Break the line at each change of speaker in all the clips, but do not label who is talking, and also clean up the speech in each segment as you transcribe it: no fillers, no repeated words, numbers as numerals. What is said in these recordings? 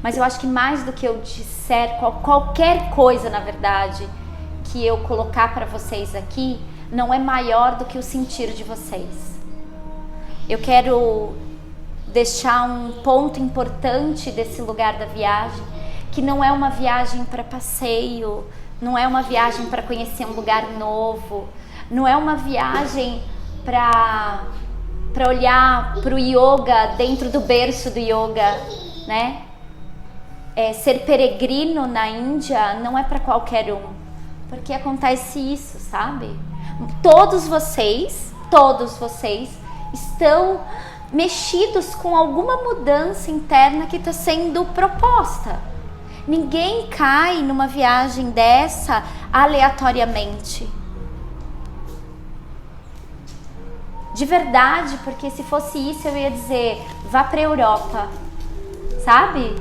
Mas eu acho que mais do que eu disser, qualquer coisa, na verdade, que eu colocar para vocês aqui, não é maior do que o sentir de vocês. Eu quero deixar um ponto importante desse lugar da viagem, que não é uma viagem para passeio, não é uma viagem para conhecer um lugar novo, não é uma viagem para olhar para o yoga dentro do berço do yoga, né? Ser peregrino na Índia não é para qualquer um, porque acontece isso, sabe? Todos vocês estão mexidos com alguma mudança interna que está sendo proposta. Ninguém cai numa viagem dessa aleatoriamente. De verdade, porque se fosse isso eu ia dizer, vá para a Europa, sabe?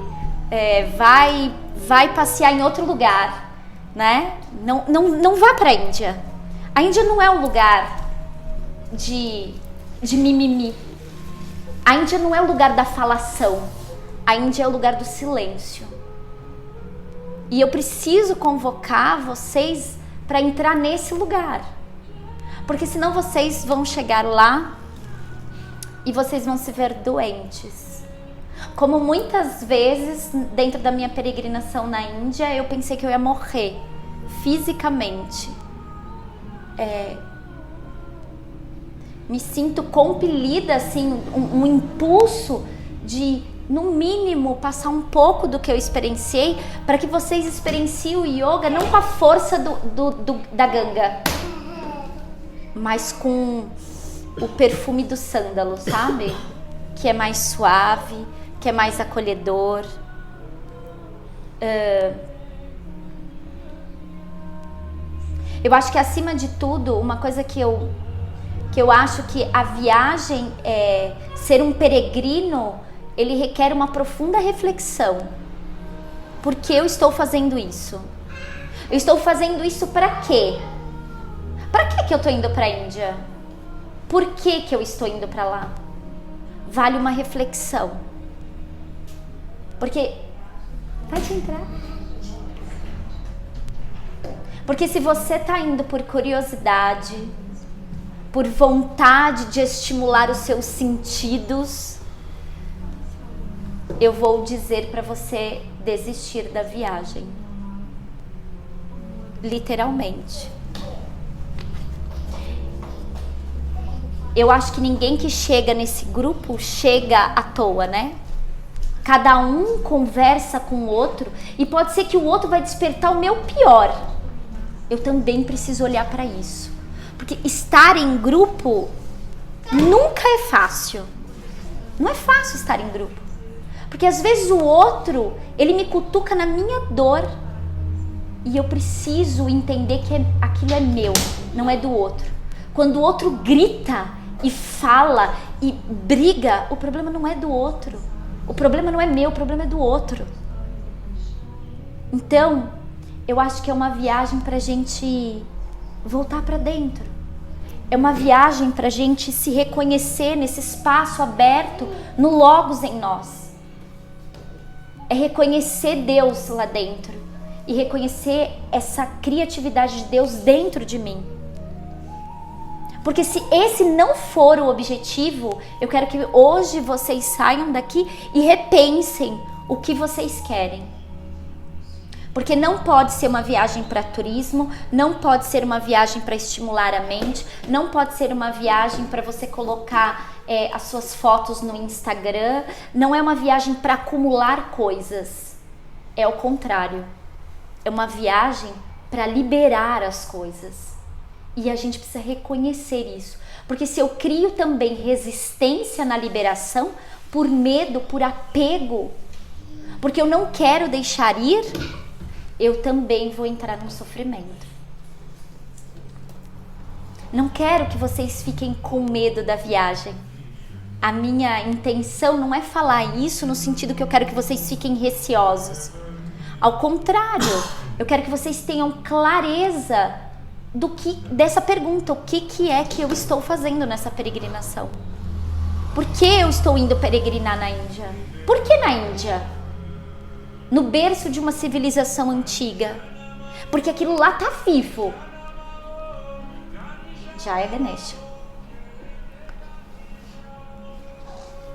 Vai passear em outro lugar, né? Não vá para a Índia. A Índia não é um lugar de mimimi. A Índia não é o lugar da falação. A Índia é o lugar do silêncio. E eu preciso convocar vocês para entrar nesse lugar. Porque senão vocês vão chegar lá e vocês vão se ver doentes. Como muitas vezes dentro da minha peregrinação na Índia, eu pensei que eu ia morrer fisicamente. Me sinto compelida, assim, um impulso de, no mínimo, passar um pouco do que eu experienciei para que vocês experienciem o yoga não com a força da Ganga, mas com o perfume do sândalo, sabe? Que é mais suave, que é mais acolhedor. Eu acho que, acima de tudo, uma coisa que eu acho que a viagem, ser um peregrino, ele requer uma profunda reflexão. Por que eu estou fazendo isso? Eu estou fazendo isso para quê? Para que eu estou indo para a Índia? Por que eu estou indo para lá? Vale uma reflexão. Porque... Pode entrar. Porque se você está indo por curiosidade, por vontade de estimular os seus sentidos, eu vou dizer para você desistir da viagem. Literalmente. Eu acho que ninguém que chega nesse grupo chega à toa, né? Cada um conversa com o outro e pode ser que o outro vai despertar o meu pior. Eu também preciso olhar para isso. Porque estar em grupo nunca é fácil. Não é fácil estar em grupo. Porque às vezes o outro, ele me cutuca na minha dor. E eu preciso entender que aquilo é meu, não é do outro. Quando o outro grita e fala e briga, o problema não é do outro. O problema não é meu, o problema é do outro. Então, eu acho que é uma viagem pra gente voltar pra dentro. É uma viagem pra gente se reconhecer nesse espaço aberto, no Logos em nós. É reconhecer Deus lá dentro e reconhecer essa criatividade de Deus dentro de mim. Porque se esse não for o objetivo, eu quero que hoje vocês saiam daqui e repensem o que vocês querem. Porque não pode ser uma viagem para turismo, não pode ser uma viagem para estimular a mente, não pode ser uma viagem para você colocar as suas fotos no Instagram, não é uma viagem para acumular coisas. É o contrário. É uma viagem para liberar as coisas. E a gente precisa reconhecer isso. Porque se eu crio também resistência na liberação, por medo, por apego, porque eu não quero deixar ir, eu também vou entrar num sofrimento. Não quero que vocês fiquem com medo da viagem. A minha intenção não é falar isso no sentido que eu quero que vocês fiquem receosos. Ao contrário, eu quero que vocês tenham clareza dessa pergunta, o que é que eu estou fazendo nessa peregrinação? Por que eu estou indo peregrinar na Índia? Por que na Índia? no berço de uma civilização antiga, porque aquilo lá tá vivo. Já é Ganesha.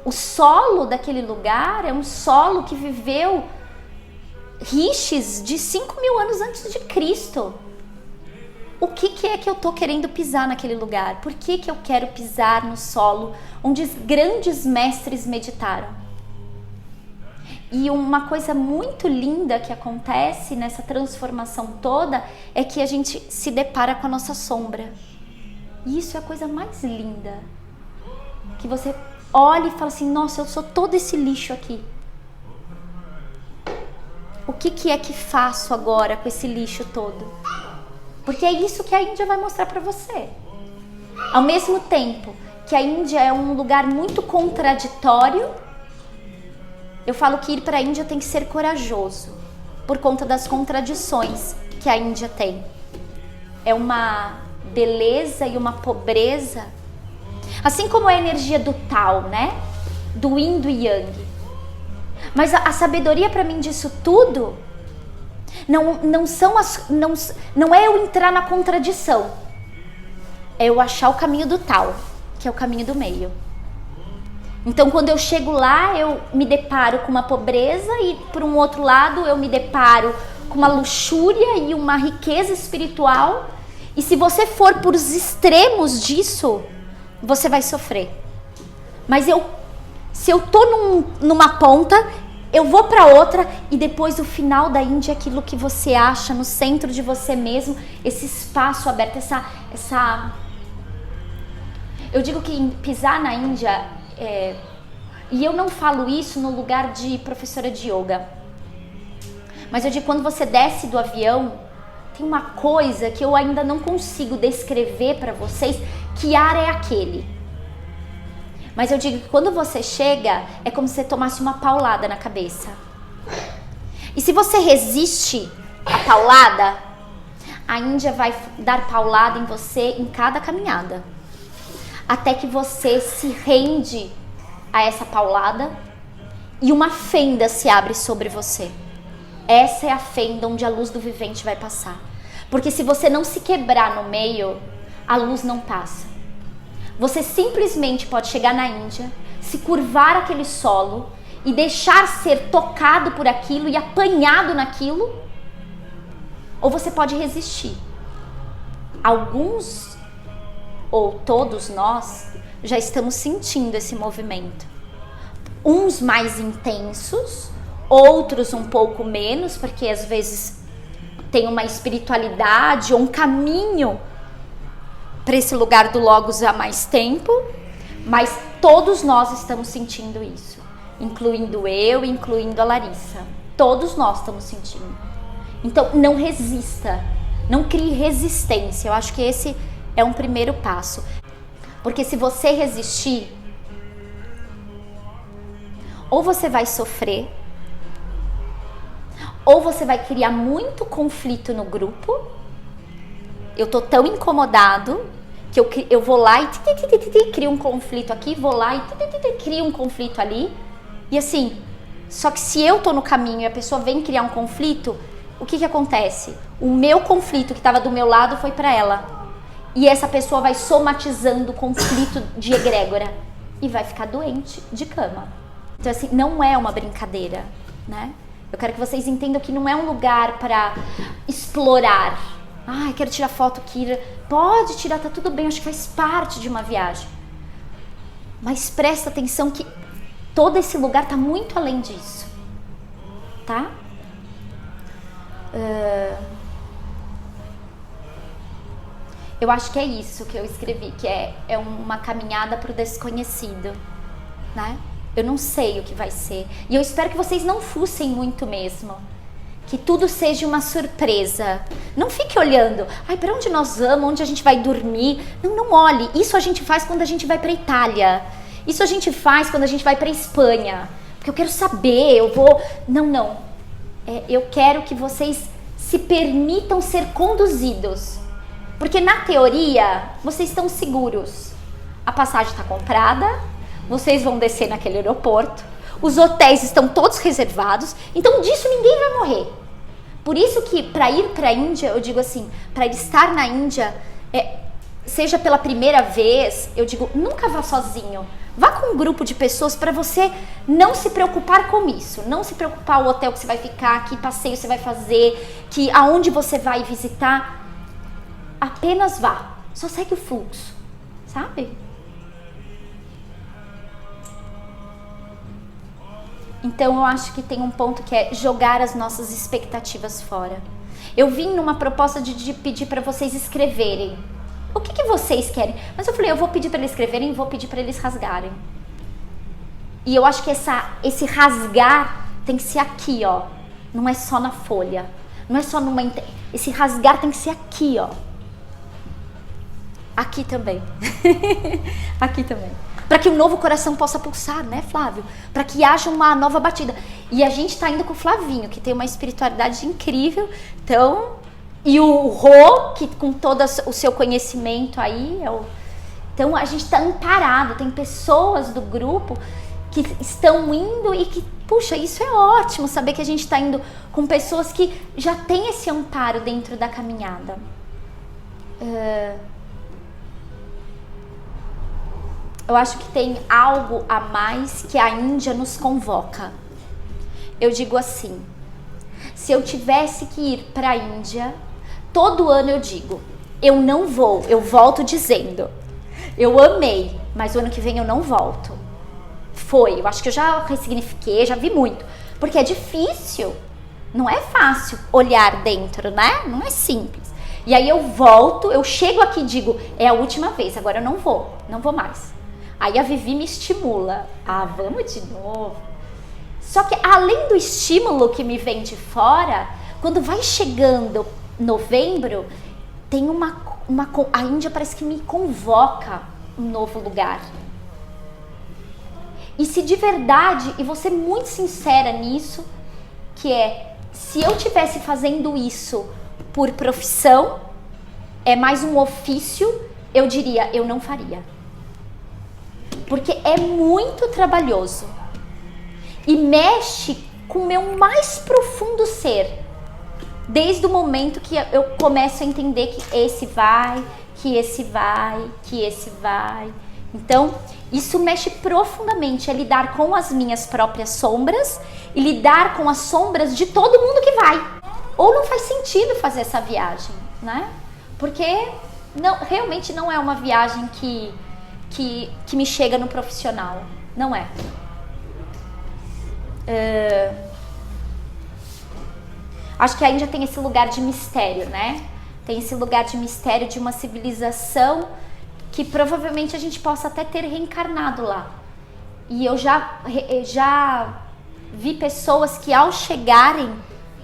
O solo daquele lugar é um solo que viveu rishis de 5.000 anos antes de Cristo. O que é que eu tô querendo pisar naquele lugar? Por que eu quero pisar no solo onde os grandes mestres meditaram? E uma coisa muito linda que acontece nessa transformação toda é que a gente se depara com a nossa sombra. E isso é a coisa mais linda. Que você olha e fala assim, nossa, eu sou todo esse lixo aqui. O que é que faço agora com esse lixo todo? Porque é isso que a Índia vai mostrar para você. Ao mesmo tempo que a Índia é um lugar muito contraditório, eu falo que ir para a Índia tem que ser corajoso, por conta das contradições que a Índia tem. É uma beleza e uma pobreza, assim como a energia do Tao, né? Do Yin e do Yang. Mas a sabedoria para mim disso tudo não é eu entrar na contradição, é eu achar o caminho do Tao, que é o caminho do meio. Então quando eu chego lá, eu me deparo com uma pobreza e por um outro lado eu me deparo com uma luxúria e uma riqueza espiritual. E se você for por os extremos disso, você vai sofrer. Mas se eu tô numa ponta, eu vou para outra, e depois o final da Índia é aquilo que você acha no centro de você mesmo, esse espaço aberto, essa... Eu digo que pisar na Índia, e eu não falo isso no lugar de professora de yoga, mas eu digo, quando você desce do avião, tem uma coisa que eu ainda não consigo descrever para vocês, que ar é aquele. Mas eu digo que quando você chega, é como se você tomasse uma paulada na cabeça. E se você resiste à paulada, a Índia vai dar paulada em você em cada caminhada. Até que você se rende a essa paulada e uma fenda se abre sobre você. Essa é a fenda onde a luz do vivente vai passar. Porque se você não se quebrar no meio, a luz não passa. Você simplesmente pode chegar na Índia, se curvar aquele solo e deixar ser tocado por aquilo e apanhado naquilo, ou você pode resistir. Alguns, ou todos nós, já estamos sentindo esse movimento. Uns mais intensos, outros um pouco menos, porque às vezes tem uma espiritualidade ou um caminho para esse lugar do Logos há mais tempo, mas todos nós estamos sentindo isso, incluindo eu, incluindo a Larissa. Todos nós estamos sentindo. Então não resista, não crie resistência. Eu acho que esse é um primeiro passo, porque se você resistir, ou você vai sofrer, ou você vai criar muito conflito no grupo. Eu tô tão incomodado que eu vou lá e crio um conflito aqui, vou lá e crio um conflito ali. E assim, só que se eu tô no caminho e a pessoa vem criar um conflito, o que acontece? O meu conflito que estava do meu lado foi para ela. E essa pessoa vai somatizando o conflito de egrégora e vai ficar doente de cama. Então assim, não é uma brincadeira, né? Eu quero que vocês entendam que não é um lugar para explorar. Ah, quero tirar foto aqui. Pode tirar, tá tudo bem, acho que faz parte de uma viagem. Mas presta atenção que todo esse lugar tá muito além disso, tá? Eu acho que é isso que eu escrevi, que é uma caminhada pro desconhecido, né? Eu não sei o que vai ser. E eu espero que vocês não fuçem muito mesmo. Que tudo seja uma surpresa. Não fique olhando. Ai, para onde nós vamos? Onde a gente vai dormir? Não olhe. Isso a gente faz quando a gente vai para Itália. Isso a gente faz quando a gente vai para Espanha. Porque eu quero saber, eu vou... Não. Eu quero que vocês se permitam ser conduzidos. Porque na teoria, vocês estão seguros. A passagem está comprada. Vocês vão descer naquele aeroporto. os hotéis estão todos reservados, então disso ninguém vai morrer. Por isso que para ir para a Índia, eu digo assim, para estar na Índia, seja pela primeira vez, eu digo, nunca vá sozinho. Vá com um grupo de pessoas para você não se preocupar com isso. Não se preocupar o hotel que você vai ficar, que passeio você vai fazer, que aonde você vai visitar. Apenas vá. Só segue o fluxo, sabe? Então eu acho que tem um ponto que é jogar as nossas expectativas fora. Eu vim numa proposta de pedir para vocês escreverem. O que vocês querem? Mas eu falei, eu vou pedir para eles escreverem e vou pedir para eles rasgarem. E eu acho que esse rasgar tem que ser aqui, ó. Não é só na folha. Não é só numa... Esse rasgar tem que ser aqui, ó. Aqui também. Aqui também. Para que o novo coração possa pulsar, né, Flávio? Para que haja uma nova batida. E a gente tá indo com o Flavinho, que tem uma espiritualidade incrível. Então... E o Rô, que com todo o seu conhecimento aí, então a gente está amparado, tem pessoas do grupo que estão indo e que, puxa, isso é ótimo, saber que a gente está indo com pessoas que já têm esse amparo dentro da caminhada. Eu acho que tem algo a mais que a Índia nos convoca. Eu digo assim, se eu tivesse que ir para a Índia... Todo ano eu digo, eu não vou, eu volto dizendo, eu amei, mas o ano que vem eu não volto. Eu acho que eu já ressignifiquei, já vi muito, porque é difícil, não é fácil olhar dentro, né? Não é simples. E aí eu volto, eu chego aqui e digo, é a última vez, agora eu não vou mais. Aí a Vivi me estimula, vamos de novo. Só que além do estímulo que me vem de fora, quando vai chegando novembro, tem a Índia parece que me convoca um novo lugar. E se de verdade, e vou ser muito sincera nisso, que se eu tivesse fazendo isso por profissão, é mais um ofício, eu diria, eu não faria. Porque é muito trabalhoso. E mexe com o meu mais profundo ser. Desde o momento que eu começo a entender que esse vai, que esse vai, que esse vai. Então, isso mexe profundamente, é lidar com as minhas próprias sombras e lidar com as sombras de todo mundo que vai. Ou não faz sentido fazer essa viagem, né? Porque realmente não é uma viagem que me chega no profissional. Não é. Acho que a Índia tem esse lugar de mistério, né? Tem esse lugar de mistério de uma civilização que provavelmente a gente possa até ter reencarnado lá. E eu já vi pessoas que ao chegarem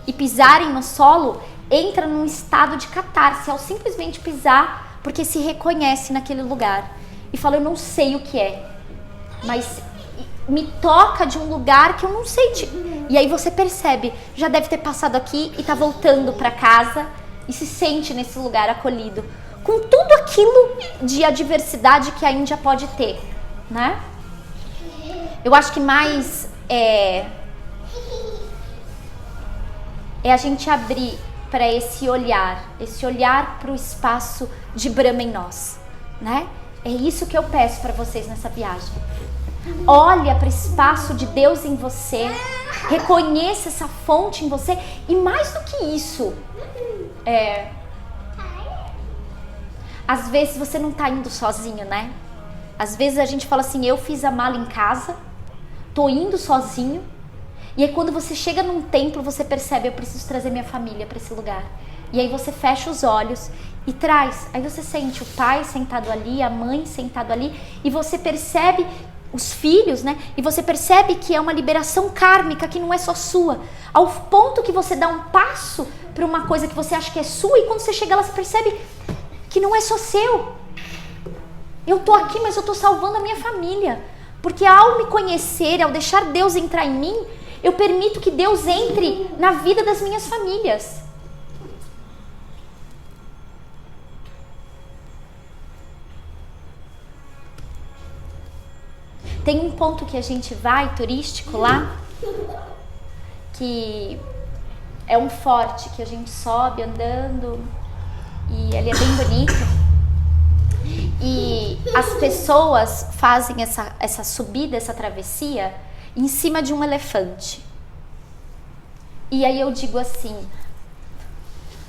e pisarem no solo, entram num estado de catarse ao simplesmente pisar, porque se reconhece naquele lugar. E fala, eu não sei o que é, mas me toca de um lugar que eu não sei. E aí você percebe, já deve ter passado aqui e tá voltando para casa e se sente nesse lugar acolhido, com tudo aquilo de adversidade que a Índia pode ter, né? Eu acho que mais é a gente abrir para esse olhar para o espaço de Brahma em nós, né? É isso que eu peço para vocês nessa viagem. Olha para o espaço de Deus em você, reconheça essa fonte em você e mais do que isso, às vezes você não tá indo sozinho, né? Às vezes a gente fala assim, eu fiz a mala em casa, tô indo sozinho, e aí quando você chega num templo você percebe, eu preciso trazer minha família para esse lugar. E aí você fecha os olhos e traz, aí você sente o pai sentado ali, a mãe sentado ali, e você percebe os filhos, né? E você percebe que é uma liberação kármica que não é só sua, ao ponto que você dá um passo para uma coisa que você acha que é sua, e quando você chega lá você percebe que não é só seu. Eu tô aqui, mas eu tô salvando a minha família, porque ao me conhecer, ao deixar Deus entrar em mim, eu permito que Deus entre na vida das minhas famílias. Tem um ponto que a gente vai, turístico lá, que é um forte que a gente sobe andando e ele é bem bonito. E as pessoas fazem essa subida, essa travessia em cima de um elefante. E aí eu digo assim,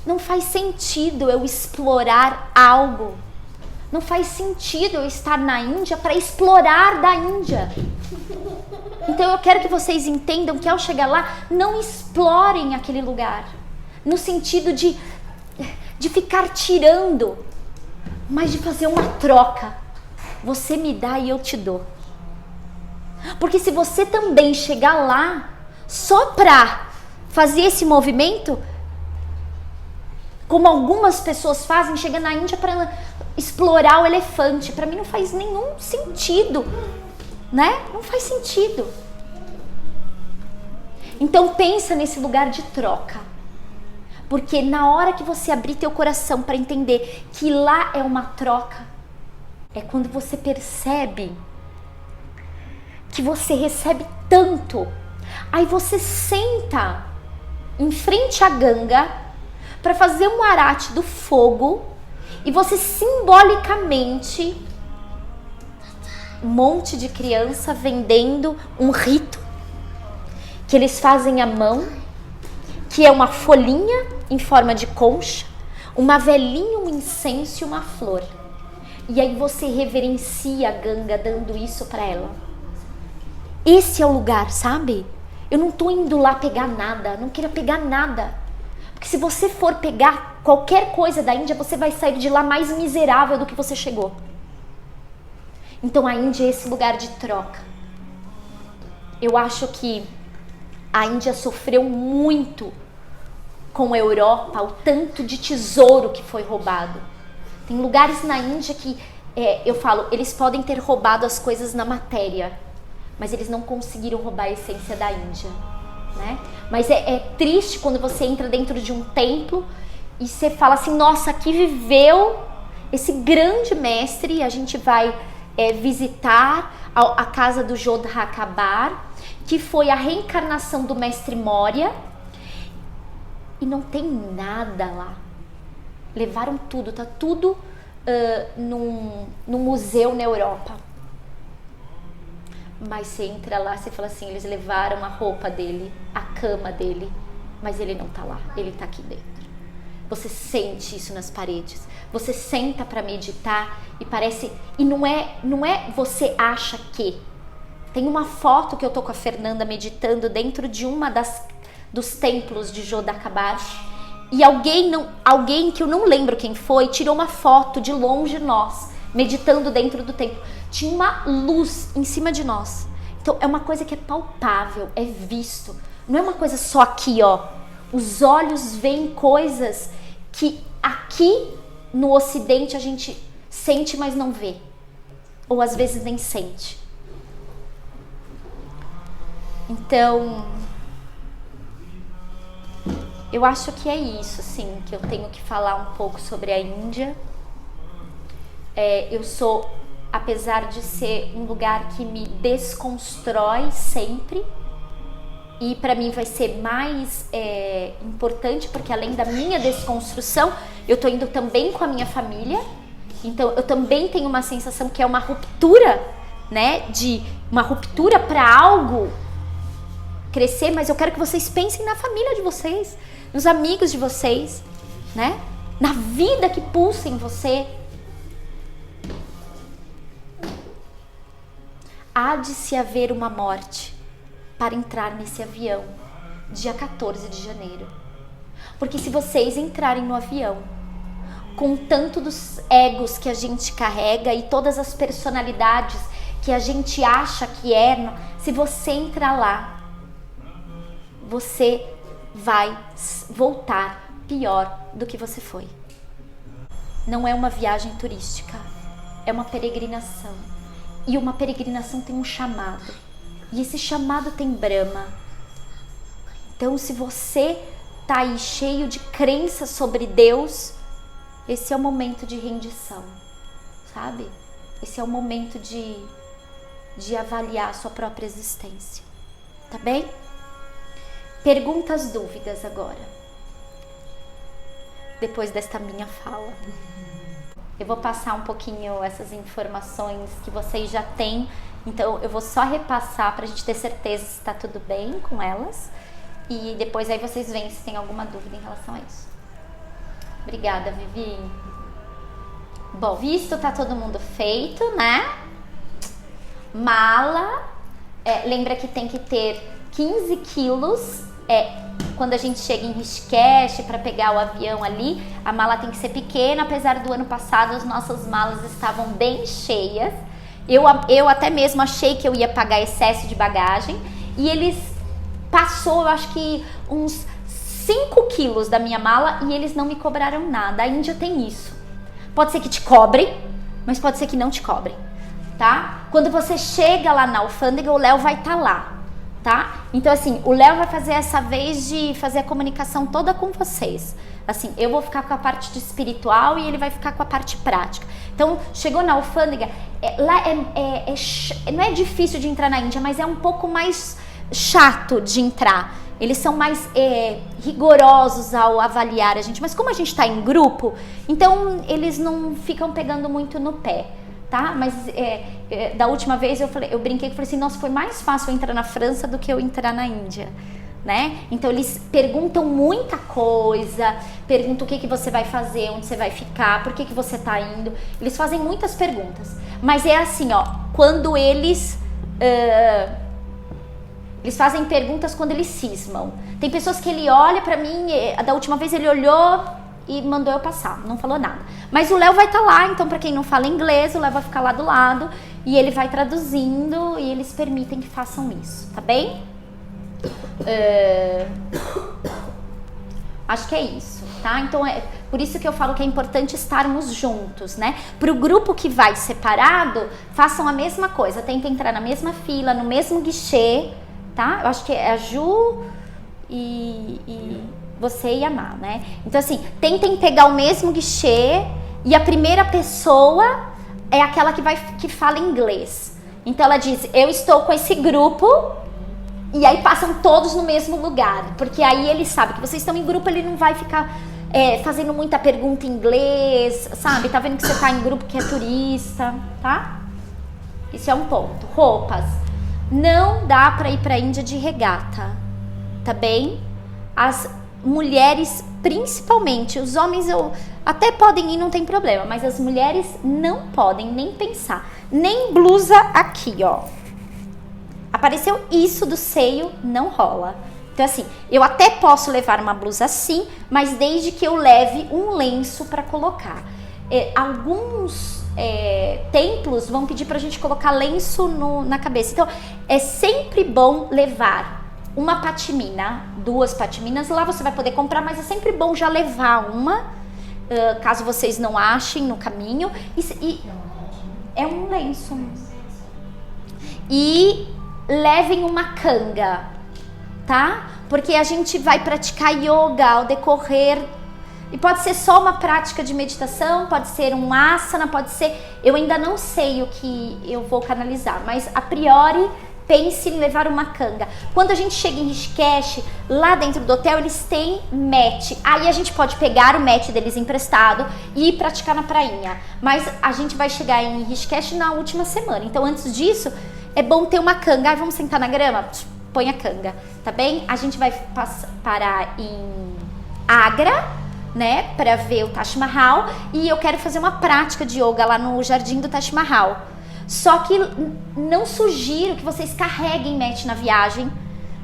não faz sentido eu explorar algo. Não faz sentido eu estar na Índia para explorar da Índia. Então eu quero que vocês entendam que ao chegar lá, não explorem aquele lugar. No sentido de ficar tirando, mas de fazer uma troca. Você me dá e eu te dou. Porque se você também chegar lá só para fazer esse movimento, como algumas pessoas fazem, chega na Índia para explorar o elefante, para mim não faz nenhum sentido, né? Não faz sentido. Então pensa nesse lugar de troca. Porque na hora que você abrir teu coração para entender que lá é uma troca, é quando você percebe que você recebe tanto. Aí você senta em frente à Ganga para fazer um arate do fogo e você simbolicamente, um monte de criança vendendo um rito que eles fazem à mão, que é uma folhinha em forma de concha, uma velinha, um incenso e uma flor. E aí você reverencia a Ganga dando isso para ela. Esse é o lugar, sabe? Eu não tô indo lá pegar nada, não quero pegar nada. Porque se você for pegar qualquer coisa da Índia, você vai sair de lá mais miserável do que você chegou. Então a Índia é esse lugar de troca. Eu acho que a Índia sofreu muito com a Europa, o tanto de tesouro que foi roubado. Tem lugares na Índia que, eu falo, eles podem ter roubado as coisas na matéria, mas eles não conseguiram roubar a essência da Índia, né? Mas é triste quando você entra dentro de um templo e você fala assim, nossa, aqui viveu esse grande mestre, e a gente vai visitar a casa do Jodha Akbar, que foi a reencarnação do mestre Moria, e não tem nada lá. Levaram tudo, tá tudo num museu na Europa. Mas você entra lá, você fala assim, eles levaram a roupa dele, a cama dele, mas ele não tá lá, ele tá aqui dentro. Você sente isso nas paredes. Você senta para meditar e parece... E não é você acha que... Tem uma foto que eu tô com a Fernanda meditando dentro de uma dos templos de Jodha Akbar, e alguém que eu não lembro quem foi, tirou uma foto de longe de nós, meditando dentro do templo. Tinha uma luz em cima de nós. Então é uma coisa que é palpável, é visto. Não é uma coisa só aqui, ó. Os olhos veem coisas que aqui no Ocidente a gente sente, mas não vê. Ou às vezes nem sente. Então, eu acho que é isso, assim, que eu tenho que falar um pouco sobre a Índia. Eu sou, apesar de ser um lugar que me desconstrói sempre, e para mim vai ser mais importante, porque além da minha desconstrução, eu tô indo também com a minha família, então eu também tenho uma sensação que é uma ruptura, né, uma ruptura para algo crescer, mas eu quero que vocês pensem na família de vocês, nos amigos de vocês, né, na vida que pulsa em você. Há de se haver uma morte para entrar nesse avião, dia 14 de janeiro. Porque se vocês entrarem no avião, com tanto dos egos que a gente carrega e todas as personalidades que a gente acha que se você entrar lá, você vai voltar pior do que você foi. Não é uma viagem turística, é uma peregrinação. E uma peregrinação tem um chamado. E esse chamado tem Brahma. Então, se você tá aí cheio de crença sobre Deus, esse é o momento de rendição, sabe? Esse é o momento de de avaliar a sua própria existência, tá bem? Perguntas, dúvidas agora, depois desta minha fala. Eu vou passar um pouquinho essas informações que vocês já têm, então eu vou só repassar para a gente ter certeza se está tudo bem com elas, e depois aí vocês veem se tem alguma dúvida em relação a isso. Obrigada, Vivi. Bom, visto tá todo mundo feito, né? Mala, lembra que tem que ter 15 quilos, quando a gente chega em Rishikesh para pegar o avião ali, a mala tem que ser pequena, apesar do ano passado as nossas malas estavam bem cheias. Eu até mesmo achei que eu ia pagar excesso de bagagem e eles passou, eu acho que uns 5 quilos da minha mala e eles não me cobraram nada. A Índia tem isso. Pode ser que te cobrem, mas pode ser que não te cobrem, tá? Quando você chega lá na alfândega, o Léo vai estar lá, tá? Então assim, o Léo vai fazer essa vez de fazer a comunicação toda com vocês. Assim, eu vou ficar com a parte de espiritual e ele vai ficar com a parte prática. Então, chegou na alfândega, lá não é difícil de entrar na Índia, mas é um pouco mais chato de entrar. Eles são mais rigorosos ao avaliar a gente, mas como a gente está em grupo, então eles não ficam pegando muito no pé, tá? Mas da última vez eu brinquei e falei assim, nossa, foi mais fácil eu entrar na França do que eu entrar na Índia, né? Então eles perguntam muita coisa, perguntam o que você vai fazer, onde você vai ficar, por que você está indo, eles fazem muitas perguntas, mas é assim, ó, quando eles fazem perguntas quando eles cismam. Tem pessoas que ele olha pra mim, da última vez ele olhou e mandou eu passar, não falou nada. Mas o Léo vai estar lá, então pra quem não fala inglês, o Léo vai ficar lá do lado e ele vai traduzindo e eles permitem que façam isso, tá bem? Acho que é isso, tá? Então por isso que eu falo que é importante estarmos juntos, né? Pro grupo que vai separado, façam a mesma coisa, tentem entrar na mesma fila, no mesmo guichê, tá? Eu acho que é a Ju e você e a Má, né? Então assim, tentem pegar o mesmo guichê e a primeira pessoa é aquela que fala inglês. Então ela diz, eu estou com esse grupo, e aí passam todos no mesmo lugar, porque aí ele sabe que vocês estão em grupo, ele não vai ficar fazendo muita pergunta em inglês, sabe? Tá vendo que você tá em grupo que é turista, tá? Isso é um ponto. Roupas. Não dá pra ir pra Índia de regata, tá bem? As mulheres, principalmente, os homens até podem ir, não tem problema, mas as mulheres não podem nem pensar. Nem blusa aqui, ó. Apareceu isso do seio, não rola. Então assim, eu até posso levar uma blusa assim, mas desde que eu leve um lenço para colocar. Alguns templos vão pedir pra gente colocar lenço na cabeça. Então é sempre bom levar uma patimina, 2 patiminas. Lá você vai poder comprar, mas é sempre bom já levar uma, caso vocês não achem no caminho. E é um lenço. E levem uma canga, tá? Porque a gente vai praticar yoga ao decorrer, e pode ser só uma prática de meditação, pode ser um asana, pode ser, eu ainda não sei o que eu vou canalizar, mas a priori pense em levar uma canga. Quando a gente chega em Rishikesh, lá dentro do hotel eles têm mat, aí a gente pode pegar o mat deles emprestado e ir praticar na prainha, mas a gente vai chegar em Rishikesh na última semana, então antes disso é bom ter uma canga. Vamos sentar na grama? Põe a canga, tá bem? A gente vai parar em Agra, né, pra ver o Taj Mahal, e eu quero fazer uma prática de yoga lá no jardim do Taj Mahal. Só que não sugiro que vocês carreguem mat na viagem,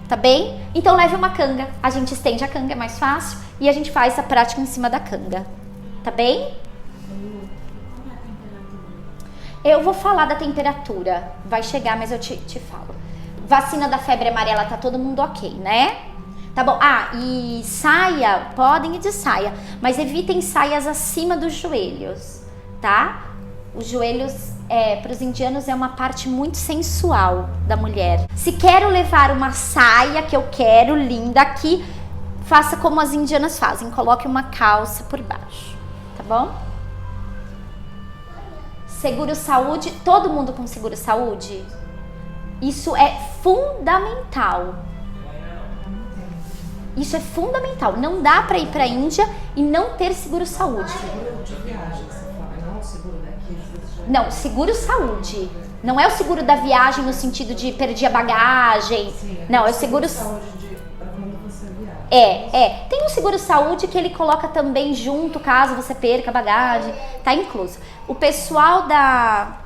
tá bem? Então leve uma canga, a gente estende a canga, é mais fácil, e a gente faz a prática em cima da canga, tá bem? Eu vou falar da temperatura, vai chegar, mas eu te falo. Vacina da febre amarela, tá todo mundo ok, né? Tá bom. E saia, podem ir de saia, mas evitem saias acima dos joelhos, tá? Os joelhos, para os indianos, é uma parte muito sensual da mulher. Se quero levar uma saia, que eu quero, linda aqui, faça como as indianas fazem, coloque uma calça por baixo, tá bom? Seguro saúde, todo mundo com seguro saúde? Isso é fundamental. Isso é fundamental. Não dá para ir para a Índia e não ter seguro-saúde.
Seguro de viagem, você fala, não o seguro daqui.
Não, seguro-saúde. Não é o seguro da viagem no sentido de perder a bagagem.
Sim,
não, é o seguro...
saúde para quando você viaja.
Tem um seguro-saúde que ele coloca também junto, caso você perca a bagagem. Tá incluso. O pessoal da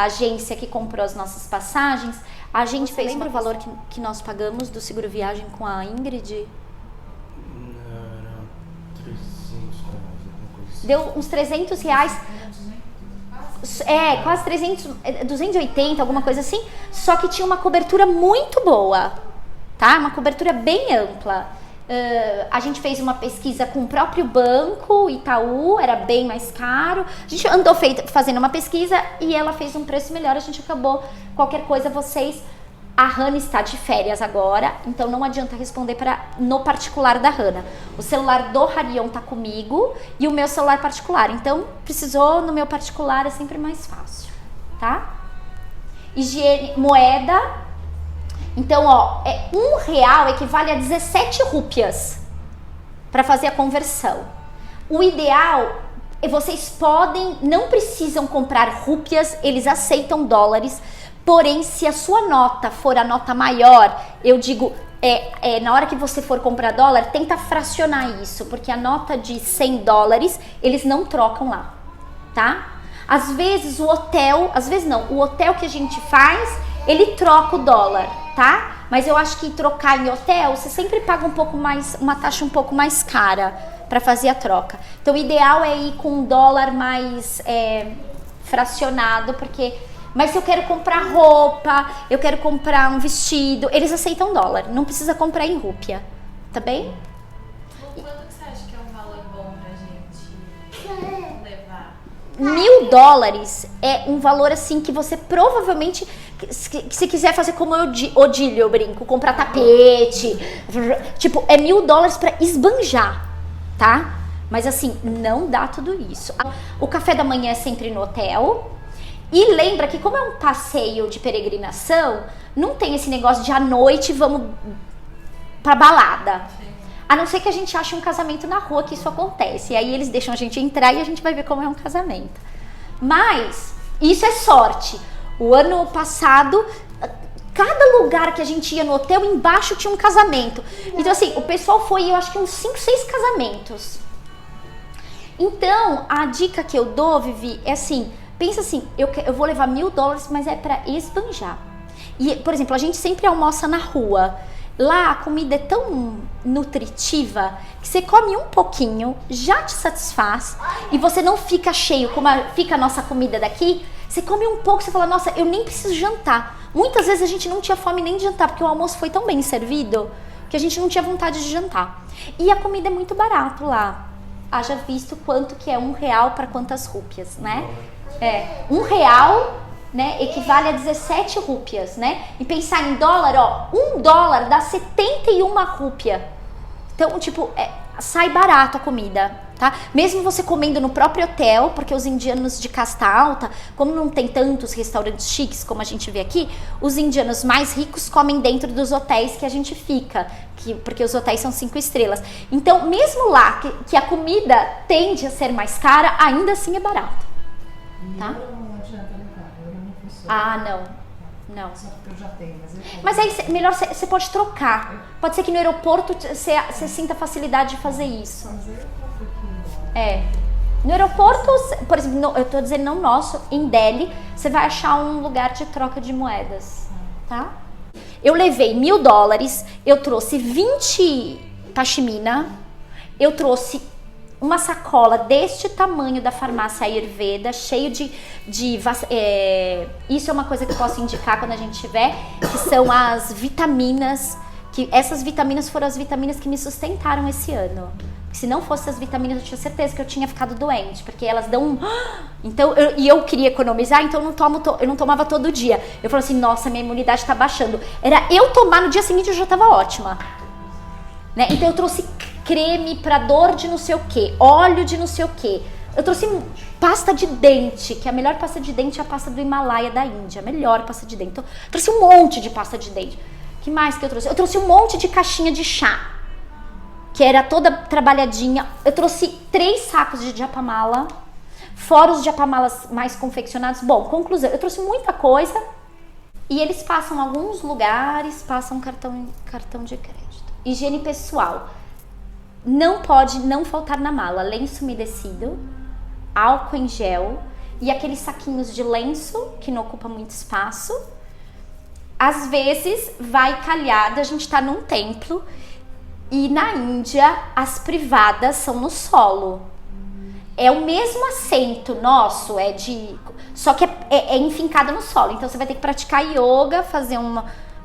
agência que comprou as nossas passagens, a gente fez... Lembra o valor que nós pagamos do seguro viagem com a Ingrid?
Era 300 reais, alguma coisa assim.
Deu uns 300 reais. Quase 300, 280, alguma coisa assim. Só que tinha uma cobertura muito boa, tá? Uma cobertura bem ampla. A gente fez uma pesquisa com o próprio banco, Itaú, era bem mais caro. A gente andou fazendo uma pesquisa e ela fez um preço melhor. A gente acabou, qualquer coisa, vocês... A Hannah está de férias agora, então não adianta responder no particular da Hannah. O celular do Harion tá comigo e o meu celular particular. Então, precisou no meu particular, é sempre mais fácil, tá? Higiene, moeda. Então, ó, R$1 equivale a 17 rúpias para fazer a conversão. O ideal é vocês podem, não precisam comprar rúpias, eles aceitam dólares. Porém, se a sua nota for a nota maior, eu digo, na hora que você for comprar dólar, tenta fracionar isso, porque a nota de 100 dólares, eles não trocam lá, tá? Às vezes o hotel que a gente faz, ele troca o dólar, tá? Mas eu acho que trocar em hotel, você sempre paga um pouco mais, uma taxa um pouco mais cara para fazer a troca. Então o ideal é ir com um dólar mais fracionado, porque... Mas se eu quero comprar roupa, eu quero comprar um vestido, eles aceitam dólar, não precisa comprar em rúpia, tá bem?
Quanto que você acha que é um valor bom pra gente levar?
$1.000 é um valor assim que você provavelmente, se quiser fazer como Odílio, eu brinco, comprar tapete, tipo, é $1.000 pra esbanjar, tá? Mas assim, não dá tudo isso. O café da manhã é sempre no hotel. E lembra que como é um passeio de peregrinação, não tem esse negócio de à noite vamos pra balada. A não ser que a gente ache um casamento na rua, que isso acontece. E aí eles deixam a gente entrar e a gente vai ver como é um casamento. Mas isso é sorte. O ano passado, cada lugar que a gente ia no hotel, embaixo tinha um casamento. Então assim, o pessoal foi, eu acho que uns 5, 6 casamentos. Então, a dica que eu dou, Vivi, é assim... Pensa assim, eu vou levar $1.000, mas é para esbanjar. E, por exemplo, a gente sempre almoça na rua. Lá a comida é tão nutritiva que você come um pouquinho, já te satisfaz e você não fica cheio como fica a nossa comida daqui. Você come um pouco, você fala, nossa, eu nem preciso jantar. Muitas vezes a gente não tinha fome nem de jantar, porque o almoço foi tão bem servido que a gente não tinha vontade de jantar. E a comida é muito barata lá. Haja visto quanto que é R$1 para quantas rúpias, né? R$1, né, equivale a 17 rúpias, né? E pensar em dólar, ó, $1 dá 71 rúpia. Então, tipo, sai barato a comida, tá? Mesmo você comendo no próprio hotel, porque os indianos de casta alta, como não tem tantos restaurantes chiques como a gente vê aqui, os indianos mais ricos comem dentro dos hotéis que a gente fica, porque os hotéis são 5 estrelas. Então, mesmo lá que a comida tende a ser mais cara, ainda assim é barato. Tá?
Não adianta levar, eu não funciona.
Não.
Só porque eu já tenho,
mas aí melhor você pode trocar. Pode ser que no aeroporto você sinta facilidade de fazer isso. No aeroporto, por exemplo, eu tô dizendo não nosso, em Delhi, você vai achar um lugar de troca de moedas, tá? Eu levei $1.000, eu trouxe 20 pashmina, eu trouxe uma sacola deste tamanho da farmácia Ayurveda, cheio isso é uma coisa que eu posso indicar quando a gente tiver, que são as vitaminas, que essas vitaminas foram as vitaminas que me sustentaram esse ano. Se não fossem as vitaminas, eu tinha certeza que eu tinha ficado doente, porque elas dão Então, eu queria economizar, então eu não tomava todo dia. Eu falei assim, nossa, minha imunidade tá baixando. Era eu tomar, no dia seguinte eu já tava ótima. Né? Então eu trouxe creme para dor de não sei o que, óleo de não sei o que, Eu trouxe pasta de dente, que a melhor pasta de dente é a pasta do Himalaia da Índia. A melhor pasta de dente. Então, eu trouxe um monte de pasta de dente. Que mais que eu trouxe? Eu trouxe um monte de caixinha de chá, que era toda trabalhadinha. Eu trouxe 3 sacos de japamala, fora os japamalas mais confeccionados. Bom, conclusão, eu trouxe muita coisa e eles passam alguns lugares, passam cartão de crédito. Higiene pessoal. Não pode não faltar na mala lenço umedecido, álcool em gel e aqueles saquinhos de lenço que não ocupa muito espaço. Às vezes vai calhar a gente tá num templo e na Índia as privadas são no solo. É o mesmo assento nosso, só que é enfincado no solo. Então você vai ter que praticar yoga,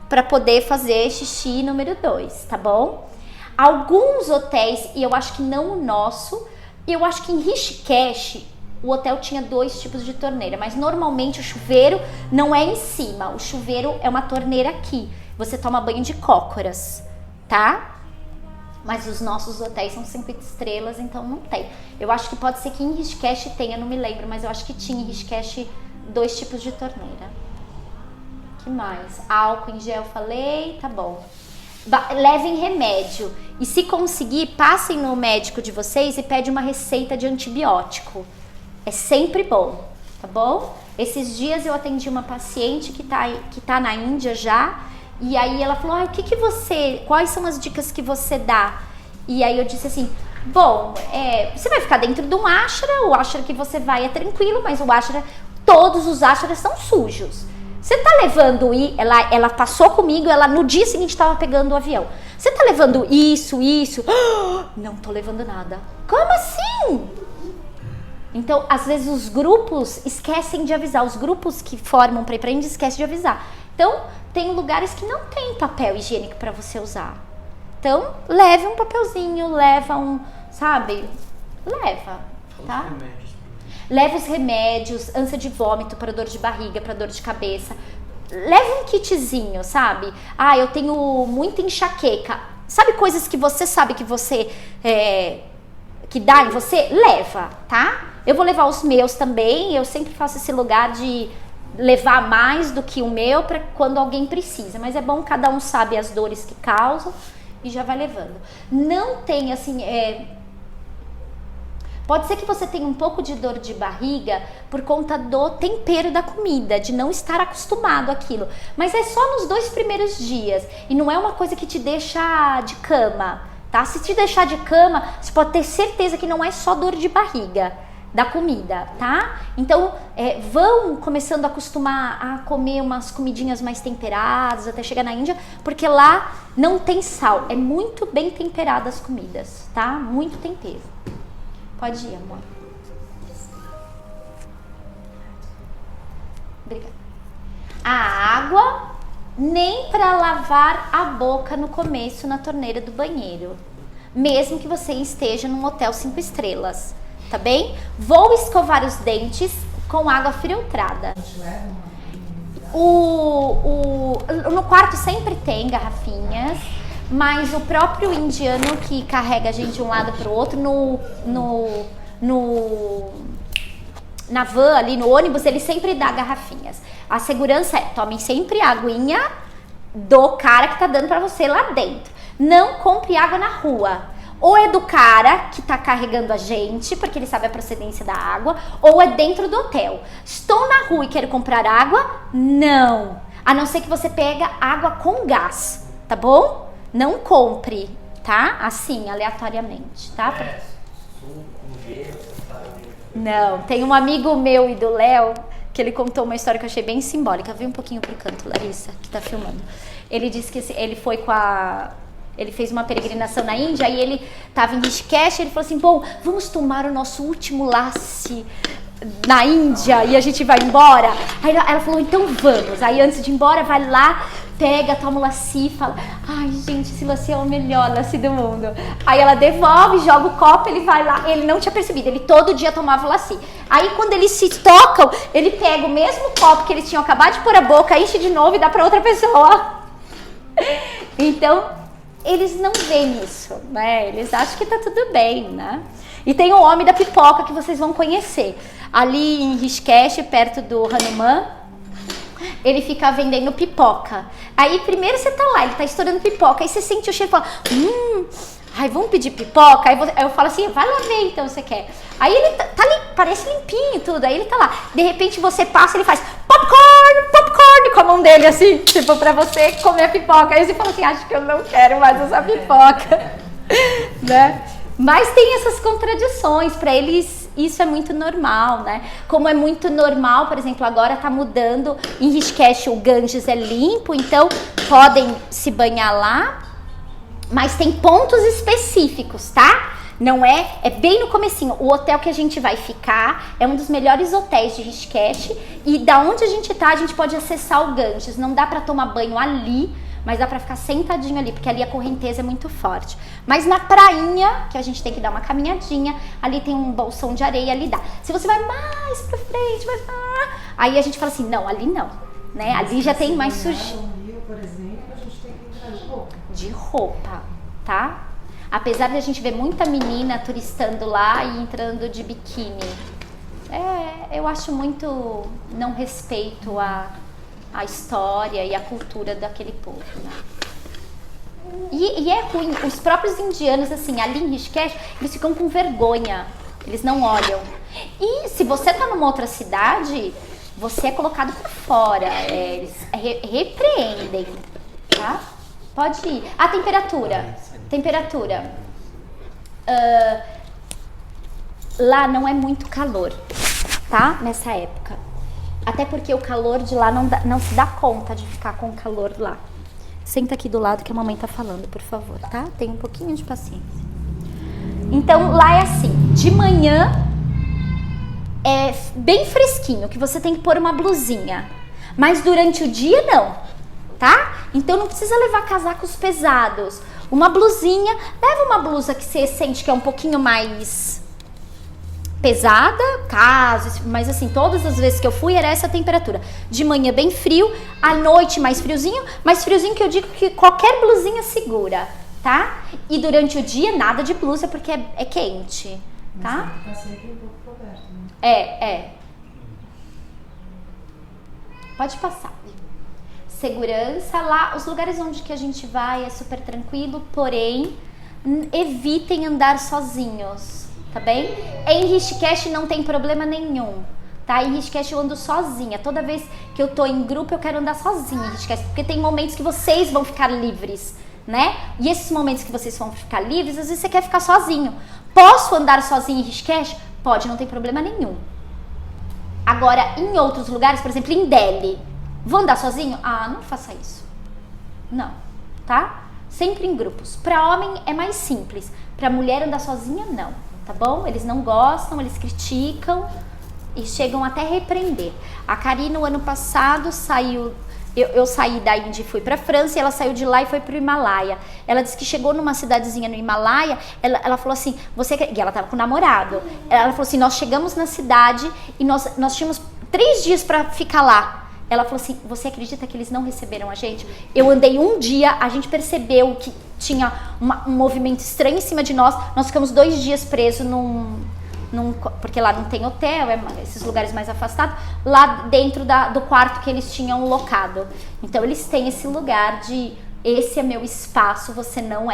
para poder fazer xixi número 2, tá bom? Alguns hotéis, e eu acho que não o nosso, eu acho que em Rishikesh o hotel tinha 2 tipos de torneira, mas normalmente o chuveiro não é em cima, o chuveiro é uma torneira aqui. Você toma banho de cócoras, tá? Mas os nossos hotéis são 5 estrelas, então não tem. Eu acho que pode ser que em Rishikesh tenha, não me lembro, mas eu acho que tinha em Rishikesh 2 tipos de torneira. Que mais? Álcool em gel, falei, tá bom. Levem remédio. E se conseguir, passem no médico de vocês e pede uma receita de antibiótico. É sempre bom, tá bom? Esses dias eu atendi uma paciente que tá na Índia já. E aí ela falou, quais são as dicas que você dá? E aí eu disse assim, bom, você vai ficar dentro de um ashram, o ashram que você vai é tranquilo, mas o ashram, todos os ashrams são sujos. Você tá levando, ela passou comigo, ela no dia seguinte tava pegando o avião. Você tá levando isso? Não tô levando nada. Como assim? Então, às vezes os grupos esquecem de avisar, os grupos que formam para ir pra Índia esquecem de avisar. Então, tem lugares que não tem papel higiênico para você usar. Então, leve um papelzinho, leva tá? Leve os remédios, ânsia de vômito para dor de barriga, para dor de cabeça. Leve um kitzinho, sabe? Eu tenho muita enxaqueca. Sabe coisas que você sabe que você que dá em você? Leva, tá? Eu vou levar os meus também. Eu sempre faço esse lugar de levar mais do que o meu para quando alguém precisa. Mas é bom, cada um sabe as dores que causam e já vai levando. Não tem assim... Pode ser que você tenha um pouco de dor de barriga por conta do tempero da comida, de não estar acostumado àquilo. Mas é só nos 2 primeiros dias e não é uma coisa que te deixa de cama, tá? Se te deixar de cama, você pode ter certeza que não é só dor de barriga da comida, tá? Então, vão começando a acostumar a comer umas comidinhas mais temperadas até chegar na Índia, porque lá não tem sal, é muito bem temperada as comidas, tá? Muito tempero. Pode ir, amor. Obrigada. A água, nem para lavar a boca no começo na torneira do banheiro. Mesmo que você esteja num hotel 5 estrelas, tá bem? Vou escovar os dentes com água filtrada. No quarto sempre tem garrafinhas. Mas o próprio indiano que carrega a gente de um lado para o outro, na van ali, no ônibus, ele sempre dá garrafinhas. A segurança tomem sempre a aguinha do cara que tá dando para você lá dentro. Não compre água na rua. Ou é do cara que tá carregando a gente, porque ele sabe a procedência da água, ou é dentro do hotel. Estou na rua e quero comprar água? Não. A não ser que você pega água com gás, tá bom? Não compre, tá? Assim, aleatoriamente, tá? Não, tem um amigo meu e do Léo que ele contou uma história que eu achei bem simbólica. Vem um pouquinho pro canto, Larissa, que tá filmando. Ele disse que ele foi ele fez uma peregrinação na Índia e ele tava em Rishikesh e ele falou assim, bom, vamos tomar o nosso último lassi na Índia e a gente vai embora. Aí ela falou, então vamos. Aí antes de ir embora, vai lá, pega, toma o lassi e fala, ai gente, esse lassi é o melhor lassi do mundo. Aí ela devolve, joga o copo, ele vai lá, ele não tinha percebido, ele todo dia tomava o lassi. Aí quando eles se tocam, ele pega o mesmo copo que eles tinham acabado de pôr a boca, enche de novo e dá pra outra pessoa. Então, eles não veem isso, né? Eles acham que tá tudo bem, né? E tem o homem da pipoca que vocês vão conhecer. Ali em Rishikesh, perto do Hanuman, ele fica vendendo pipoca. Aí primeiro você tá lá, ele tá estourando pipoca, aí você sente o cheiro e fala, ai, vamos pedir pipoca? Aí eu falo assim, vai lá ver então, você quer. Aí ele tá ali, parece limpinho tudo, aí ele tá lá. De repente você passa, ele faz popcorn com a mão dele assim, tipo, pra você comer a pipoca. Aí você fala assim, acho que eu não quero mais essa pipoca, né? Mas tem essas contradições, pra eles isso é muito normal, né? Como é muito normal, por exemplo, agora tá mudando, em Rishikesh o Ganges é limpo, então podem se banhar lá, mas tem pontos específicos, tá? Não é bem no comecinho. O hotel que a gente vai ficar é um dos melhores hotéis de Rishikesh e da onde a gente tá, a gente pode acessar o Ganges. Não dá pra tomar banho ali, mas dá pra ficar sentadinho ali, porque ali a correnteza é muito forte. Mas na prainha, que a gente tem que dar uma caminhadinha, ali tem um bolsão de areia, ali dá. Se você vai mais pra frente, aí a gente fala assim, não, ali não, né? Ali já tem mais sujeira.
No Rio, por exemplo, a gente tem que entrar de roupa.
De roupa, tá? Apesar de a gente ver muita menina turistando lá e entrando de biquíni. Eu acho muito não respeito a história e a cultura daquele povo, né? E é ruim, os próprios indianos, assim, ali em Rishikesh, eles ficam com vergonha, eles não olham. E se você tá numa outra cidade, você é colocado pra fora, eles repreendem, tá? Pode ir. A temperatura. Lá não é muito calor, tá? Nessa época. Até porque o calor de lá não se dá conta de ficar com o calor lá. Senta aqui do lado que a mamãe tá falando, por favor, tá? Tem um pouquinho de paciência. Então, lá é assim, de manhã é bem fresquinho, que você tem que pôr uma blusinha. Mas durante o dia, não, tá? Então, não precisa levar casacos pesados. Uma blusinha, leva uma blusa que você sente que é um pouquinho mais pesada, mas assim, todas as vezes que eu fui era essa temperatura. De manhã bem frio, à noite mais friozinho que eu digo que qualquer blusinha segura, tá? E durante o dia nada de blusa porque é quente, tá?
Mas tá sempre um pouco coberto, né?
Pode passar. Segurança lá, os lugares onde que a gente vai é super tranquilo, porém evitem andar sozinhos. Tá bem? Em Rishikesh não tem problema nenhum, tá? Em Rishikesh eu ando sozinha. Toda vez que eu tô em grupo eu quero andar sozinha em Rishikesh, porque tem momentos que vocês vão ficar livres, né? E esses momentos que vocês vão ficar livres, às vezes você quer ficar sozinho. Posso andar sozinho em Rishikesh? Pode, não tem problema nenhum. Agora, em outros lugares, por exemplo, em Delhi, vou andar sozinho? Ah, não faça isso. Não, tá? Sempre em grupos. Para homem é mais simples. Para mulher andar sozinha, não. Tá bom? Eles não gostam, eles criticam e chegam até a repreender. A Karina, no ano passado, saiu... Eu saí da Índia e fui pra França, e ela saiu de lá e foi pro Himalaia. Ela disse que chegou numa cidadezinha no Himalaia, ela falou assim, e ela tava com o namorado. Ela falou assim, nós chegamos na cidade e nós tínhamos 3 dias pra ficar lá. Ela falou assim, você acredita que eles não receberam a gente? Eu andei um dia, a gente percebeu que tinha um movimento estranho em cima de nós ficamos 2 dias presos porque lá não tem hotel, esses lugares mais afastados, lá dentro do quarto que eles tinham locado. Então eles têm esse lugar de, esse é meu espaço, você não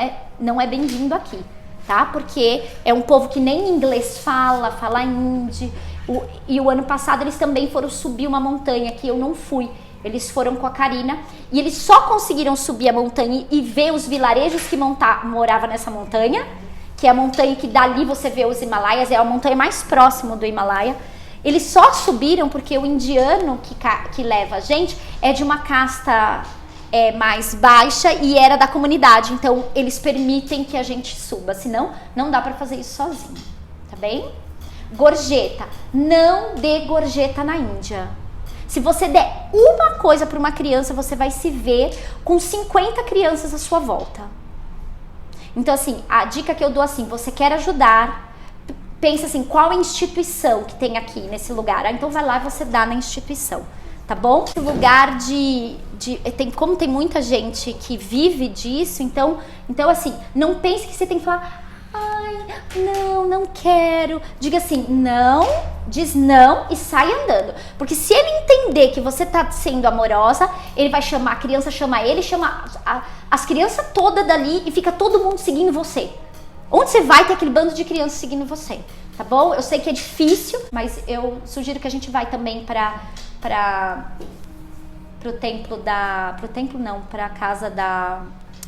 é bem-vindo aqui, tá? Porque é um povo que nem inglês fala hindi. E o ano passado eles também foram subir uma montanha que eu não fui. Eles foram com a Karina e eles só conseguiram subir a montanha e ver os vilarejos que moravam nessa montanha, que é a montanha que dali você vê os Himalaias, é a montanha mais próxima do Himalaia. Eles só subiram porque o indiano que leva a gente é de uma casta mais baixa e era da comunidade, então eles permitem que a gente suba, senão não dá pra fazer isso sozinho, tá bem? Gorjeta, não dê gorjeta na Índia. Se você der uma coisa para uma criança, você vai se ver com 50 crianças à sua volta. Então assim, a dica que eu dou assim, você quer ajudar, pensa assim, qual instituição que tem aqui nesse lugar? Então vai lá e você dá na instituição, tá bom? Esse lugar como tem muita gente que vive disso, então assim, não pense que você tem que falar, não quero. Diga assim, não, diz não e sai andando. Porque se ele entender que você tá sendo amorosa, ele vai chamar, a criança chama ele, chama as crianças todas dali e fica todo mundo seguindo você. Onde você vai ter aquele bando de crianças seguindo você, tá bom? Eu sei que é difícil, mas eu sugiro que a gente vai também pra casa da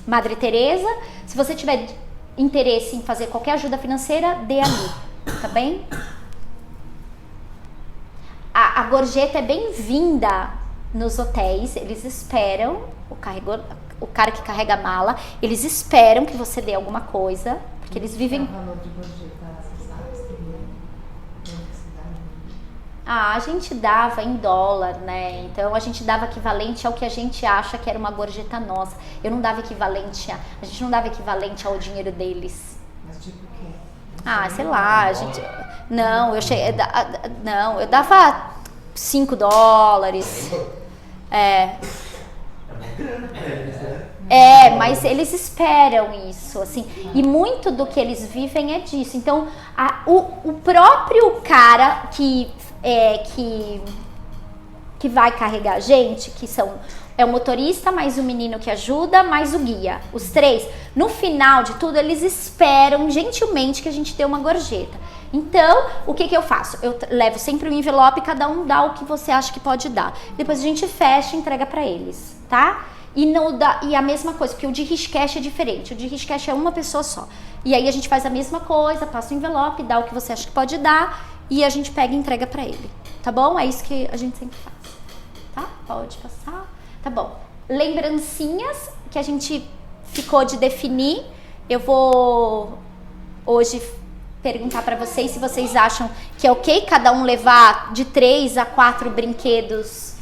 Madre Teresa. Se você tiver interesse em fazer qualquer ajuda financeira, dê ali, tá bem? A gorjeta é bem-vinda nos hotéis, eles esperam, o cara que carrega a mala, eles esperam que você dê alguma coisa, porque eles vivem...
O valor de gorjeta, você sabe,
a gente dava em dólar, né? Então a gente dava equivalente ao que a gente acha que era uma gorjeta nossa. Eu não dava equivalente a gente não dava equivalente ao dinheiro deles.
Mas tipo o quê?
Sei lá, a gente... Não, eu dava 5 dólares. Mas eles esperam isso, assim, e muito do que eles vivem é disso. Então, o próprio cara que vai carregar a gente, é o motorista, mais o menino que ajuda, mais o guia, os 3, no final de tudo, eles esperam gentilmente que a gente dê uma gorjeta. Então, o que eu faço? Eu levo sempre um envelope e cada um dá o que você acha que pode dar. Depois a gente fecha e entrega pra eles, tá? E a mesma coisa, porque o de Rishikesh é diferente. O de Rishikesh é uma pessoa só. E aí a gente faz a mesma coisa, passa o envelope, dá o que você acha que pode dar e a gente pega e entrega pra ele. Tá bom? É isso que a gente sempre faz. Tá? Pode passar. Tá bom. Lembrancinhas que a gente ficou de definir. Eu vou hoje perguntar pra vocês se vocês acham que é ok cada um levar de 3 a 4 brinquedos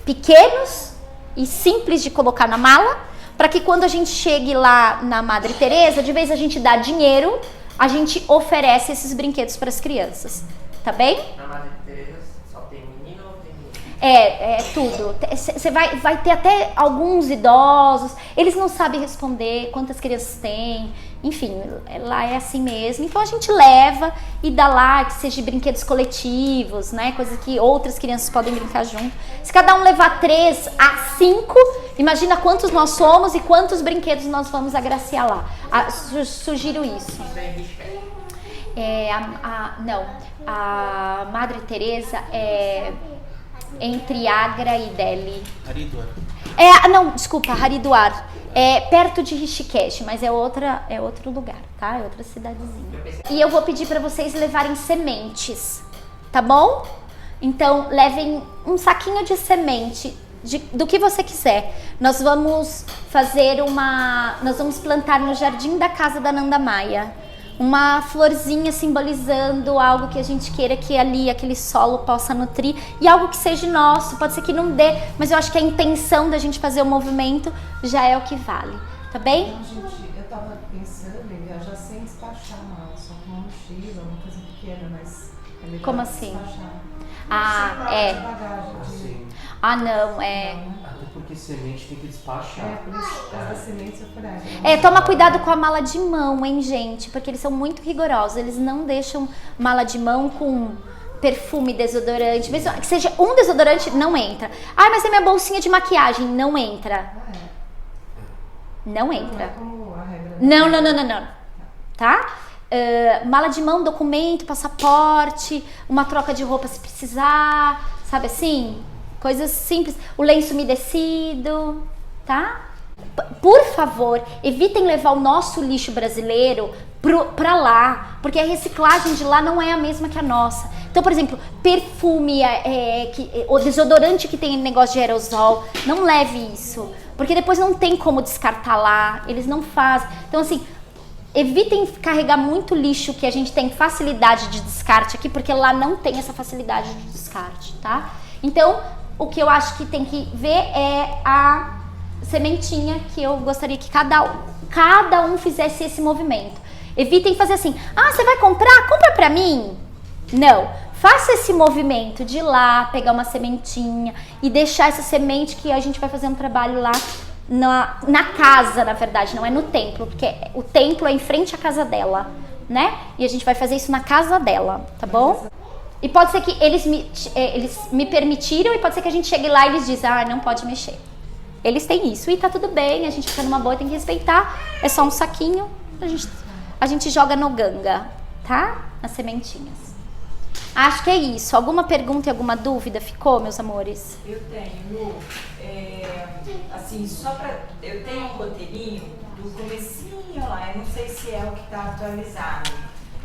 pequenos e simples de colocar na mala, para que quando a gente chegue lá na Madre Teresa, de vez a gente dá dinheiro, a gente oferece esses brinquedos para as crianças, tá bem?
Na Madre Teresa só tem menino ou tem menino?
É tudo. Você vai ter até alguns idosos, eles não sabem responder quantas crianças tem, enfim, lá é assim mesmo. Então a gente leva e dá lá, que seja brinquedos coletivos, né? Coisa que outras crianças podem brincar junto. Se cada um levar 3 a 5, imagina quantos nós somos e quantos brinquedos nós vamos agraciar lá. Sugiro isso.
Isso é Rishikesh.
Não, a Madre Teresa é entre Agra e Delhi.
Haridwar.
Não, desculpa, Haridwar. É perto de Rishikesh, mas é outro lugar, tá? É outra cidadezinha. E eu vou pedir pra vocês levarem sementes, tá bom? Então, levem um saquinho de semente, do que você quiser. Nós vamos plantar no jardim da casa da Nanda Maya uma florzinha simbolizando algo que a gente queira que ali, aquele solo possa nutrir, e algo que seja nosso. Pode ser que não dê, mas eu acho que a intenção da gente fazer o movimento já é o que vale, tá bem?
Então, gente, eu tava pensando em viajar sem despachar nada, só com uma mochila, uma coisa pequena, mas é melhor
Como assim?
despachar. De bagagem,
Não,
Até porque semente tem que despachar.
por isso, por causa das sementes eu falei.
Toma cuidado com a mala de mão, hein, gente? Porque eles são muito rigorosos. Eles não deixam mala de mão com perfume, desodorante. Mesmo que seja um desodorante, não entra. Mas é minha bolsinha de maquiagem. Não entra. Não entra.
Não é como a regra.
Não. Tá? Mala de mão, documento, passaporte, uma troca de roupa se precisar, sabe assim? Coisas simples. O lenço umedecido, tá? Por favor, evitem levar o nosso lixo brasileiro pra lá, porque a reciclagem de lá não é a mesma que a nossa. Então, por exemplo, perfume, o desodorante que tem negócio de aerosol, não leve isso, porque depois não tem como descartar lá, eles não fazem. Então, assim, evitem carregar muito lixo que a gente tem facilidade de descarte aqui, porque lá não tem essa facilidade de descarte, tá? Então, o que eu acho que tem que ver é a sementinha, que eu gostaria que cada um fizesse esse movimento. Evitem fazer assim, você vai comprar? Compra pra mim. Não, faça esse movimento de ir lá, pegar uma sementinha e deixar essa semente, que a gente vai fazer um trabalho lá na casa, na verdade, não é no templo, porque o templo é em frente à casa dela, né? E a gente vai fazer isso na casa dela, tá bom? E pode ser que eles me permitiram, e pode ser que a gente chegue lá e eles dizem, não pode mexer. Eles têm isso e tá tudo bem, a gente fica numa boa, tem que respeitar. É só um saquinho, a gente joga no ganga, tá? Nas sementinhas. Acho que é isso. Alguma pergunta e alguma dúvida ficou, meus amores?
Eu tenho, Lu, assim, só pra... Eu tenho um roteirinho do comecinho lá, eu não sei se é o que tá atualizado.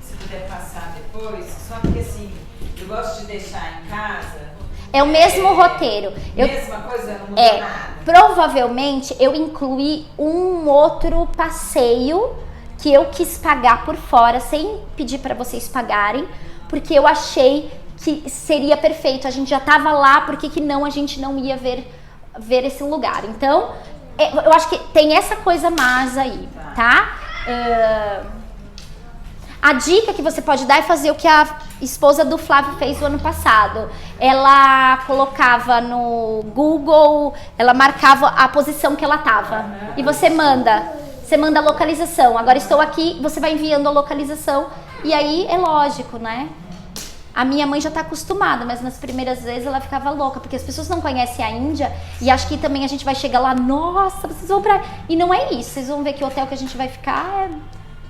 Se puder passar depois, só porque assim, eu gosto de deixar em casa...
É o mesmo roteiro.
Mesma coisa, não muda nada.
Provavelmente eu incluí um outro passeio que eu quis pagar por fora, sem pedir para vocês pagarem, porque eu achei que seria perfeito. A gente já tava lá, por que não a gente não ia ver esse lugar? Então, eu acho que tem essa coisa mais aí, tá? A dica que você pode dar é fazer o que a esposa do Flávio fez o ano passado. Ela colocava no Google, ela marcava a posição que ela tava. E você manda a localização. Agora estou aqui, você vai enviando a localização. E aí é lógico, né? A minha mãe já tá acostumada, mas nas primeiras vezes ela ficava louca, porque as pessoas não conhecem a Índia e acho que também a gente vai chegar lá, nossa, vocês vão pra... E não é isso, vocês vão ver que o hotel que a gente vai ficar é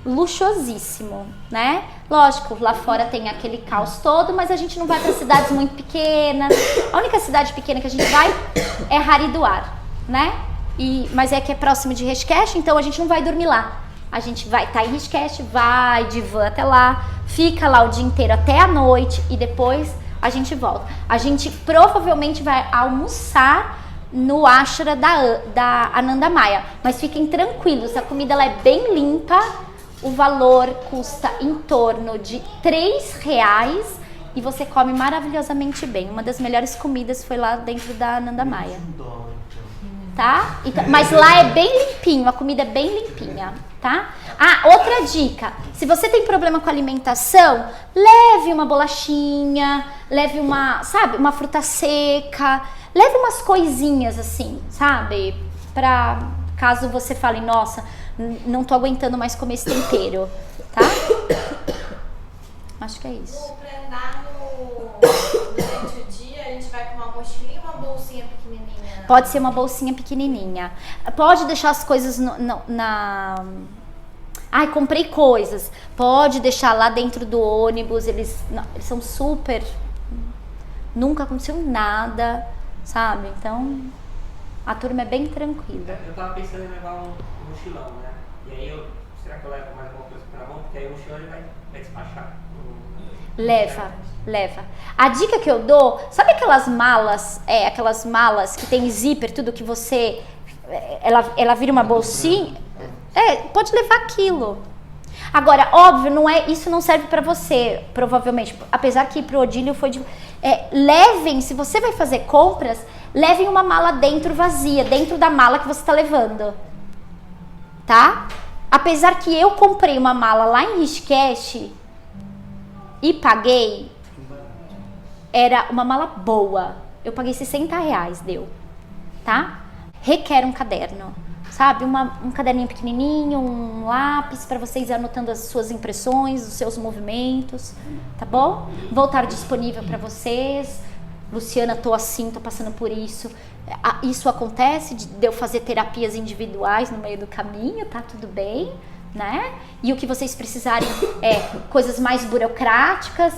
luxuosíssimo, né? Lógico, lá fora tem aquele caos todo, mas a gente não vai para cidades muito pequenas. A única cidade pequena que a gente vai é Haridwar, né? Mas é que é próximo de Rishikesh, então a gente não vai dormir lá. A gente vai estar em Rishikesh, vai de van até lá, fica lá o dia inteiro até a noite e depois a gente volta. A gente provavelmente vai almoçar no ashram da Anandamaya, mas fiquem tranquilos, a comida ela é bem limpa. O valor custa em torno de R$3 e você come maravilhosamente bem. Uma das melhores comidas foi lá dentro da Anandamaya. Tá? Então, mas lá é bem limpinho, a comida é bem limpinha, tá? Outra dica, se você tem problema com alimentação, leve uma bolachinha, leve uma fruta seca, leve umas coisinhas assim, sabe? Pra caso você fale, nossa, não tô aguentando mais comer esse tempero, tá? Acho que é isso.
Pra andar durante o dia, a gente vai com uma mochilinha ou uma bolsinha pequenininha?
Pode ser uma bolsinha pequenininha. Pode deixar as coisas Ai, comprei coisas. Pode deixar lá dentro do ônibus. Eles são super... Nunca aconteceu nada, sabe? Então, a turma é bem tranquila.
Eu tava pensando em levar um mochilão, né? E aí, será que eu levo mais alguma coisa pra mão? Porque aí o mochilão ele vai despachar.
Leva. A dica que eu dou, sabe aquelas malas que tem zíper, tudo que você... Ela vira uma bolsinha? Pode levar aquilo. Agora, óbvio, isso não serve pra você, provavelmente. Apesar que pro Odílio foi de... levem, se você vai fazer compras, levem uma mala dentro vazia, dentro da mala que você tá levando. Tá? Apesar que eu comprei uma mala lá em Rishikesh e paguei, era uma mala boa. Eu paguei R$60, deu. Tá? Requer um caderno. Sabe, um caderninho pequenininho, um lápis para vocês ir anotando as suas impressões, os seus movimentos, tá bom? Vou estar disponível para vocês. Luciana, tô passando por isso. Isso acontece de eu fazer terapias individuais no meio do caminho, tá tudo bem, né? E o que vocês precisarem coisas mais burocráticas,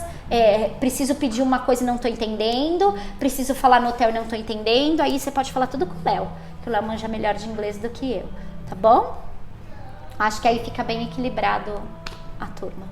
preciso pedir uma coisa e não tô entendendo, preciso falar no hotel e não tô entendendo, aí você pode falar tudo com o Léo. O Léo manja melhor de inglês do que eu, tá bom? Acho que aí fica bem equilibrado a turma.